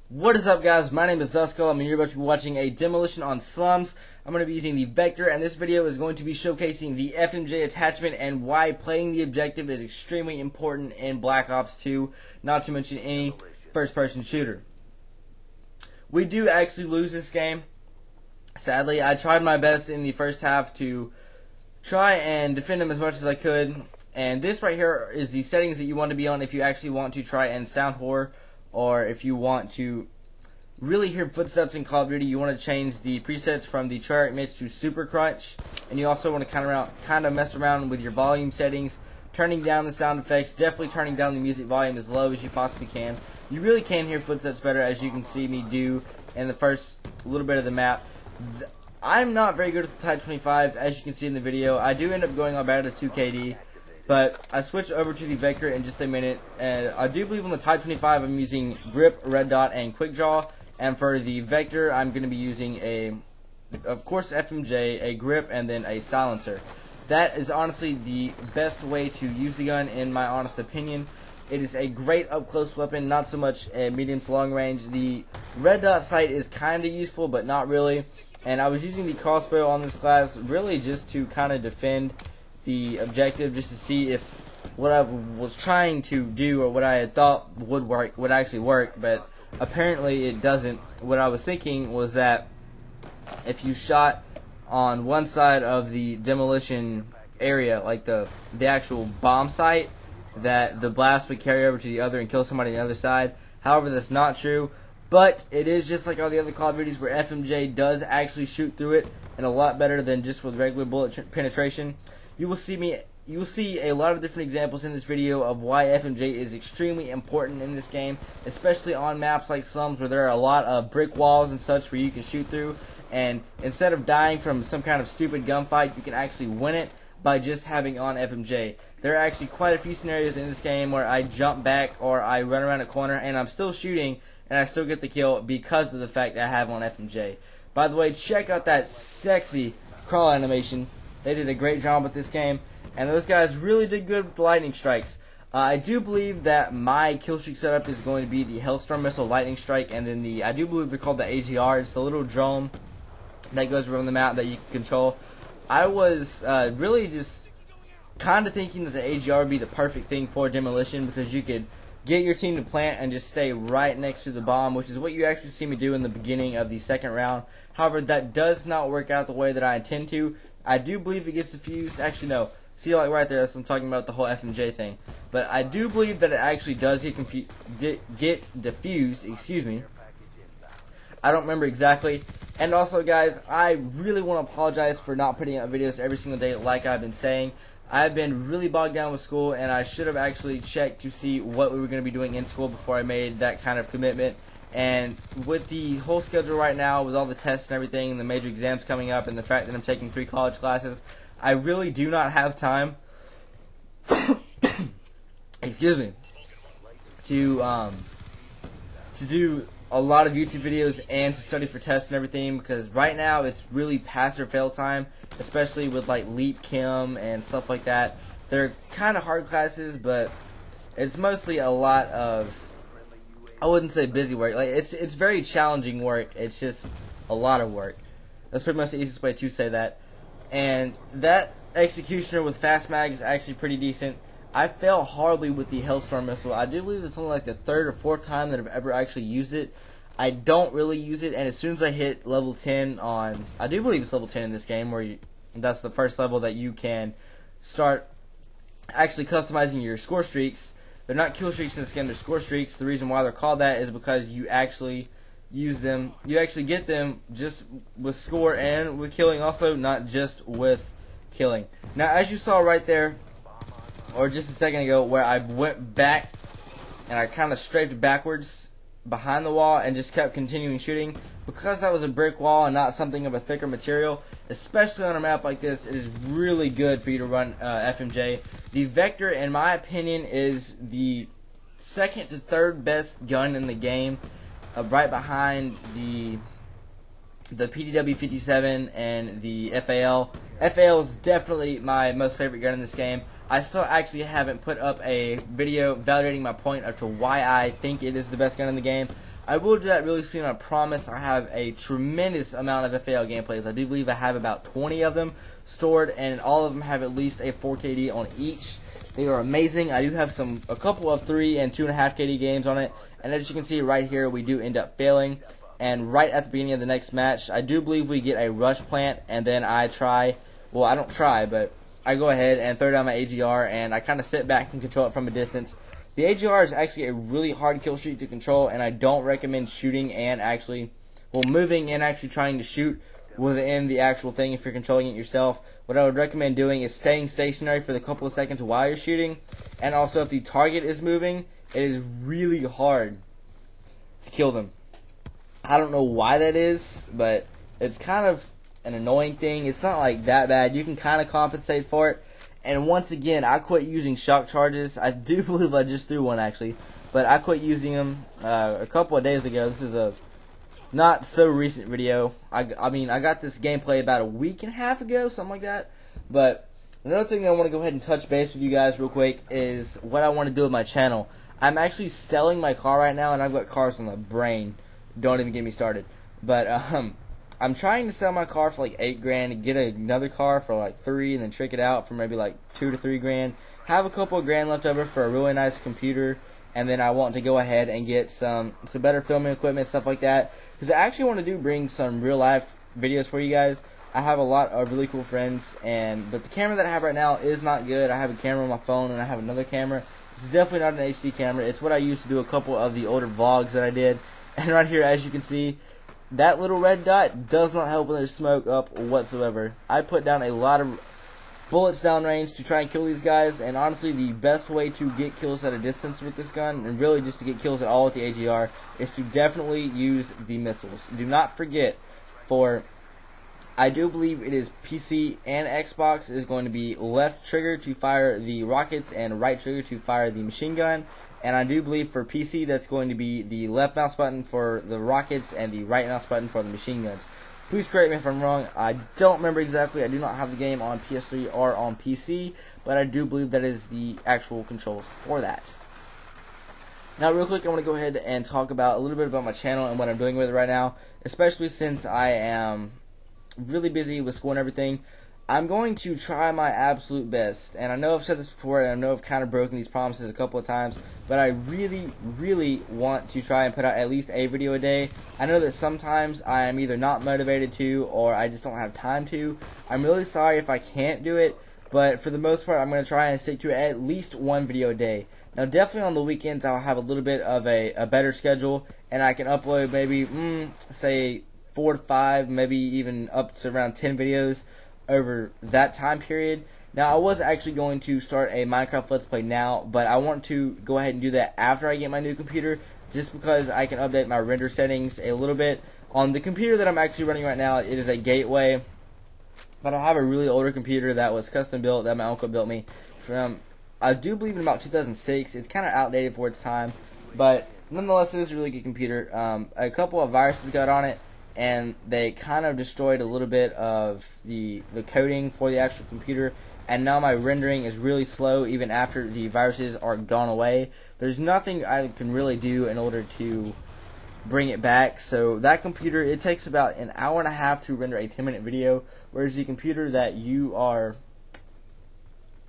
What is up, guys? My name is Duskull. I'm here about to be watching a demolition on slums. I'm going to be using the Vector, and this video is going to be showcasing the FMJ attachment and why playing the objective is extremely important in Black Ops 2, not to mention any first-person shooter. We do actually lose this game. Sadly, I tried my best in the first half to try and defend him as much as I could, and this right here is the settings that you want to be on if you actually want to try and sound horror, or if you want to really hear footsteps in Call of Duty. You want to change the presets from the Treyarch Mix to Super Crunch, and you also want to kind of mess around with your volume settings, turning down the sound effects, definitely turning down the music volume as low as you possibly can. You really can hear footsteps better, as you can see me do in the first little bit of the map. I'm not very good with the Type 25, as you can see in the video. I do end up going on bad at 2KD, but I switched over to the Vector in just a minute, and I do believe on the Type 25 I'm using Grip, Red Dot, and Quick Draw, and for the Vector I'm going to be using of course FMJ, a Grip, and then a Silencer. That is honestly the best way to use the gun, in my honest opinion. It is a great up-close weapon, not so much a medium to long range. The Red Dot sight is kind of useful, but not really. And I was using the crossbow on this class really just to kind of defend the objective, just to see if what I was trying to do or what I had thought would actually work, but apparently it doesn't. What I was thinking was that if you shot on one side of the demolition area, like the actual bomb site, that the blast would carry over to the other and kill somebody on the other side. However, that's not true, but it is just like all the other Call of Duties where FMJ does actually shoot through it, and a lot better than just with regular bullet penetration. You will see a lot of different examples in this video of why FMJ is extremely important in this game, especially on maps like Slums, where there are a lot of brick walls and such where you can shoot through, and instead of dying from some kind of stupid gunfight, you can actually win it by just having on FMJ. There are actually quite a few scenarios in this game where I jump back or I run around a corner and I'm still shooting and I still get the kill because of the fact that I have on FMJ. By the way, check out that sexy crawl animation. They did a great job with this game, and those guys really did good with the lightning strikes. I do believe that my killstreak setup is going to be the Hellstorm Missile Lightning Strike, and then I do believe they're called the AGR. It's the little drone that goes around the map that you can control. I was really just kind of thinking that the AGR would be the perfect thing for demolition, because you could get your team to plant and just stay right next to the bomb, which is what you actually see me do in the beginning of the second round. However, that does not work out the way that I intend to. I do believe it gets diffused. Actually, no. See, like right there, that's what I'm talking about, the whole FMJ thing. But I do believe that it actually does get diffused. Excuse me. I don't remember exactly. And also, guys, I really want to apologize for not putting out videos every single day like I've been saying. I've been really bogged down with school, and I should have actually checked to see what we were going to be doing in school before I made that kind of commitment. And with the whole schedule right now, with all the tests and everything, and the major exams coming up, and the fact that I'm taking 3 college classes, I really do not have time excuse me, to do a lot of YouTube videos and to study for tests and everything, because right now it's really pass or fail time, especially with like Leap Chem and stuff like that. They're kind of hard classes, but it's mostly a lot of, I wouldn't say busy work. Like it's very challenging work. It's just a lot of work. That's pretty much the easiest way to say that. And that Executioner with fast mag is actually pretty decent. I fail horribly with the Hellstorm Missile. I do believe it's only like the 3rd or 4th time that I've ever actually used it. I don't really use it, and as soon as I hit level 10 on, I do believe it's level 10 in this game, where that's the first level that you can start actually customizing your score streaks. They're not kill streaks in this game, they're score streaks. The reason why they're called that is because you actually use them, you actually get them just with score and with killing also, not just with killing. Now, as you saw right there, or just a second ago, where I went back and I kind of strafed backwards behind the wall and just kept continuing shooting, because that was a brick wall and not something of a thicker material, especially on a map like this, it is really good for you to run FMJ. The Vector, in my opinion, is the 2nd to 3rd best gun in the game, right behind the the PDW 57 and the FAL. FAL is definitely my most favorite gun in this game. I still actually haven't put up a video validating my point as to why I think it is the best gun in the game. I will do that really soon, I promise. I have a tremendous amount of FAL gameplays. I do believe I have about 20 of them stored, and all of them have at least a 4KD on each. They are amazing. I do have a couple of 3 and 2.5 KD games on it, and as you can see right here, we do end up failing. And right at the beginning of the next match, I do believe we get a rush plant, and then I try, well, I don't try, but I go ahead and throw down my AGR, and I kind of sit back and control it from a distance. The AGR is actually a really hard kill streak to control, and I don't recommend shooting and actually, well, moving and actually trying to shoot within the actual thing if you're controlling it yourself. What I would recommend doing is staying stationary for the couple of seconds while you're shooting, and also if the target is moving, it is really hard to kill them. I don't know why that is, but it's kind of an annoying thing. It's not like that bad. You can kind of compensate for it. And once again, I quit using shock charges. I do believe I just threw one actually, but I quit using them a couple of days ago. This is a not so recent video. I mean, I got this gameplay about a week and a half ago, something like that. But another thing that I want to go ahead and touch base with you guys real quick is what I want to do with my channel. I'm actually selling my car right now, and I've got cars on the brain. Don't even get me started. But I'm trying to sell my car for like $8 grand and get another car for like 3 and then trick it out for maybe like 2 to 3 grand. Have a couple of grand left over for a really nice computer, and then I want to go ahead and get some better filming equipment, stuff like that. Because I actually want to bring some real life videos for you guys. I have a lot of really cool friends, but the camera that I have right now is not good. I have a camera on my phone and I have another camera. It's definitely not an HD camera. It's what I used to do a couple of the older vlogs that I did. And right here, as you can see, that little red dot does not help when there's smoke up whatsoever. I put down a lot of bullets downrange to try and kill these guys, and honestly, the best way to get kills at a distance with this gun, and really just to get kills at all with the AGR, is to definitely use the missiles. Do not forget, I do believe it is PC and Xbox is going to be left trigger to fire the rockets and right trigger to fire the machine gun. And I do believe for PC that's going to be the left mouse button for the rockets and the right mouse button for the machine guns. Please correct me if I'm wrong. I don't remember exactly. I do not have the game on PS3 or on PC, but I do believe that is the actual controls for that. Now, real quick, I want to go ahead and talk about a little bit about my channel and what I'm doing with it right now, especially since I am really busy with school and everything. I'm going to try my absolute best, and I know I've said this before, and I know I've kind of broken these promises a couple of times, but I really, really want to try and put out at least a video a day. I know that sometimes I am either not motivated to, or I just don't have time to. I'm really sorry if I can't do it, but for the most part, I'm going to try and stick to at least one video a day. Now, definitely on the weekends, I'll have a little bit of a better schedule, and I can upload maybe, say, 4 to 5, maybe even up to around 10 videos over that time period. Now, I was actually going to start a Minecraft Let's Play now, but I want to go ahead and do that after I get my new computer, just because I can update my render settings a little bit. On the computer that I'm actually running right now, it is a Gateway, but I have a really older computer that was custom built that my uncle built me from, I do believe, in about 2006. It's kind of outdated for its time, but nonetheless, it is a really good computer. A couple of viruses got on it, and they kind of destroyed a little bit of the coding for the actual computer, and now my rendering is really slow even after the viruses are gone away. There's nothing I can really do in order to bring it back, so that computer, it takes about an hour and a half to render a 10-minute video, whereas the computer that you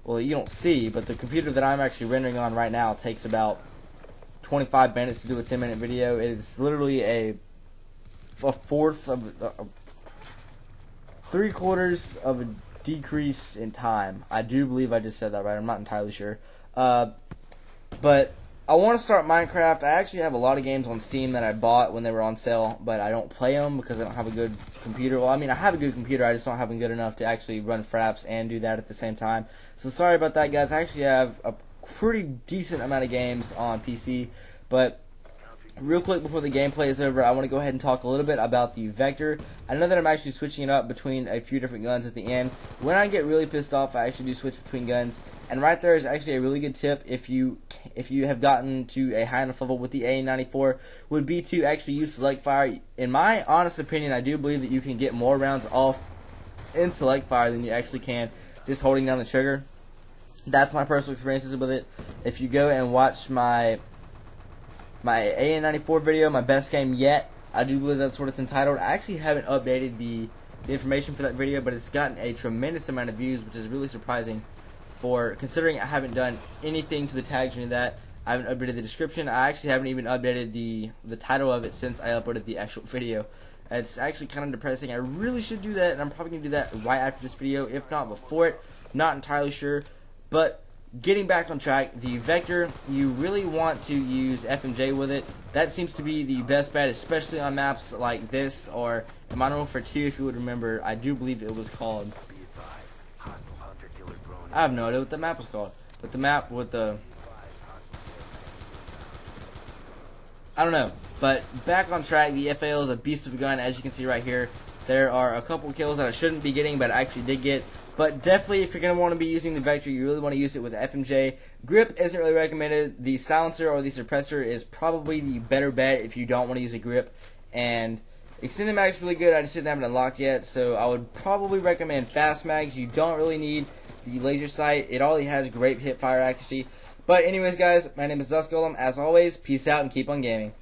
don't see, but the computer that I'm actually rendering on right now takes about 25 minutes to do a 10-minute video. It is literally a fourth of 3/4 of a decrease in time. I do believe I just said that right. I'm not entirely sure. But I want to start Minecraft. I actually have a lot of games on Steam that I bought when they were on sale, but I don't play them because I don't have a good computer. Well, I mean, I have a good computer. I just don't have it good enough to actually run Fraps and do that at the same time. So sorry about that, guys. I actually have a pretty decent amount of games on PC, but Real quick before the gameplay is over, I want to go ahead and talk a little bit about the Vector. I know that I'm actually switching it up between a few different guns at the end. When I get really pissed off, I actually do switch between guns. And right there is actually a really good tip if you have gotten to a high enough level with the A94, would be to actually use select fire. In my honest opinion, I do believe that you can get more rounds off in select fire than you actually can just holding down the trigger. That's my personal experiences with it. If you go and watch my AN94 video, my best game yet, I do believe that's what it's entitled. I actually haven't updated the information for that video, but it's gotten a tremendous amount of views, which is really surprising for considering I haven't done anything to the tags or any of that. I haven't updated the description. I actually haven't even updated the title of it since I uploaded the actual video. It's actually kind of depressing. I really should do that, and I'm probably going to do that right after this video, if not before it. Not entirely sure, but getting back on track, the Vector, you really want to use FMJ with it. That seems to be the best bet, especially on maps like this, or Modern Warfare 2, if you would remember. I do believe it was called, I have no idea what the map was called, but the map with the, I don't know. But back on track, the FAL is a beast of a gun, as you can see right here. There are a couple kills that I shouldn't be getting, but I actually did get. But definitely, if you're going to want to be using the Vector, you really want to use it with FMJ. Grip isn't really recommended. The silencer or the suppressor is probably the better bet if you don't want to use a grip. And extended mag is really good. I just didn't have it unlocked yet, so I would probably recommend fast mags. You don't really need the laser sight. It already has great hip fire accuracy. But anyways, guys, my name is Dusk Golem. As always, peace out and keep on gaming.